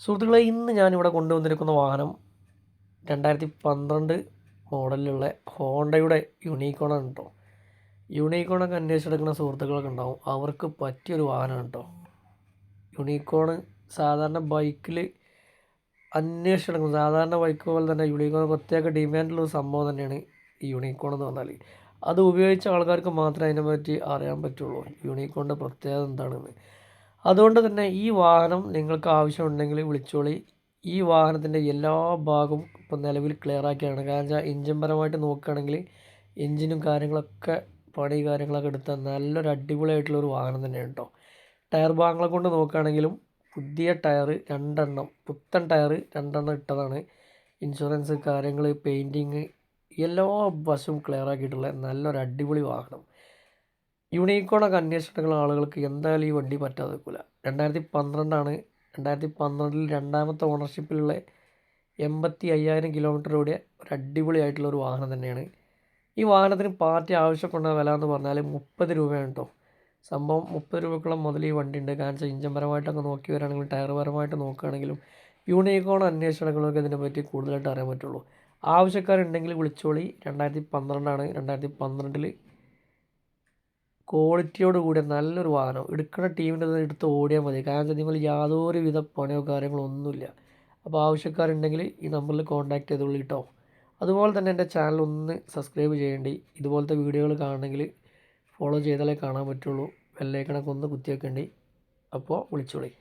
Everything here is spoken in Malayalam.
സുഹൃത്തുക്കളെ, ഇന്ന് ഞാനിവിടെ കൊണ്ടുവന്നിരിക്കുന്ന വാഹനം 2012 മോഡലിലുള്ള ഹോണ്ടയുടെ യൂണിക്കോണാണ് കേട്ടോ. യൂണിക്കോണൊക്കെ അന്വേഷിച്ചെടുക്കുന്ന സുഹൃത്തുക്കളൊക്കെ ഉണ്ടാവും, അവർക്ക് പറ്റിയൊരു വാഹനമാണ് കേട്ടോ യൂണിക്കോണ്. സാധാരണ ബൈക്കിൽ അന്വേഷിച്ചെടുക്കുന്നത്, സാധാരണ ബൈക്ക് പോലെ തന്നെ യൂണിക്കോൺ പ്രത്യേക ഡിമാൻഡുള്ള ഒരു സംഭവം തന്നെയാണ് ഈ യൂണിക്കോൺ എന്ന് പറഞ്ഞാൽ. അത് ഉപയോഗിച്ച ആൾക്കാർക്ക് മാത്രമേ അതിനെപ്പറ്റി അറിയാൻ പറ്റുള്ളൂ, യൂണിക്കോണിൻ്റെ പ്രത്യേകത എന്താണെന്ന്. അതുകൊണ്ട് തന്നെ ഈ വാഹനം നിങ്ങൾക്ക് ആവശ്യമുണ്ടെങ്കിൽ വിളിച്ചോളി. ഈ വാഹനത്തിൻ്റെ എല്ലാ ഭാഗവും ഇപ്പോൾ നിലവിൽ ക്ലിയർ ആക്കിയാണ്. കാരണം വെച്ചാൽ എഞ്ചിൻ പരമായിട്ട് നോക്കുകയാണെങ്കിൽ എഞ്ചിനും കാര്യങ്ങളൊക്കെ കാര്യങ്ങളൊക്കെ എടുത്താൽ നല്ലൊരു അടിപൊളിയായിട്ടുള്ളൊരു വാഹനം തന്നെയാണ് കേട്ടോ. ടയർ ഭാഗങ്ങളെ കൊണ്ട് നോക്കുകയാണെങ്കിലും പുതിയ ടയർ 2 എണ്ണം, പുത്തൻ ടയർ 2 എണ്ണം ഇട്ടതാണ്. ഇൻഷുറൻസ് കാര്യങ്ങൾ, പെയിൻറ്റിങ് എല്ലാ വശവും ക്ലിയർ ആക്കിയിട്ടുള്ള നല്ലൊരു അടിപൊളി വാഹനം. യൂണിക്കോണൊക്കെ അന്വേഷിച്ചിട്ടുള്ള ആളുകൾക്ക് എന്തായാലും ഈ വണ്ടി പറ്റാതെ നിൽക്കില്ല. 2012 2012 രണ്ടാമത്തെ ഓണർഷിപ്പിലുള്ള 85,000 കിലോമീറ്റർ ഓടിയ ഒരു അടിപൊളിയായിട്ടുള്ള ഒരു വാഹനം തന്നെയാണ്. ഈ വാഹനത്തിന് പാർട്ടി ആവശ്യപ്പെടുന്ന വില എന്ന് പറഞ്ഞാൽ 30 രൂപയാണ് കേട്ടോ. സംഭവം 30 രൂപക്കുള്ള മുതൽ ഈ വണ്ടി ഉണ്ട്. കാരണം വെച്ചാൽ ഇഞ്ചൻ പരമായിട്ടൊക്കെ നോക്കി വരികയാണെങ്കിലും ടയർ പരമായിട്ട് നോക്കുകയാണെങ്കിലും യൂണിക്കോൺ അന്വേഷണങ്ങളൊക്കെ ഇതിനെ പറ്റി കൂടുതലായിട്ട് അറിയാൻ പറ്റുള്ളൂ. ആവശ്യക്കാരുണ്ടെങ്കിൽ വിളിച്ചോളി. 2012 2012 ക്വാളിറ്റിയോട് കൂടിയ നല്ലൊരു വാഹനം. എടുക്കുന്ന ടീമിൻ്റെ എടുത്ത് ഓടിയാൽ മതി. കാരണം വെച്ചാൽ നിങ്ങൾ യാതൊരു വിധ പണിയോ കാര്യങ്ങളോ ഒന്നുമില്ല. അപ്പോൾ ആവശ്യക്കാരുണ്ടെങ്കിൽ ഈ നമ്പറിൽ കോൺടാക്ട് ചെയ്തോളൂ കേട്ടോ. അതുപോലെ തന്നെ എൻ്റെ ചാനൽ ഒന്ന് സബ്സ്ക്രൈബ് ചെയ്യേണ്ടി. ഇതുപോലത്തെ വീഡിയോകൾ കാണണമെങ്കിൽ ഫോളോ ചെയ്താലേ കാണാൻ പറ്റുള്ളൂ. ബെല്ലൈക്കണൊക്കെ ഒന്ന് കുത്തി വെക്കേണ്ടി. അപ്പോൾ വിളിച്ചോളി.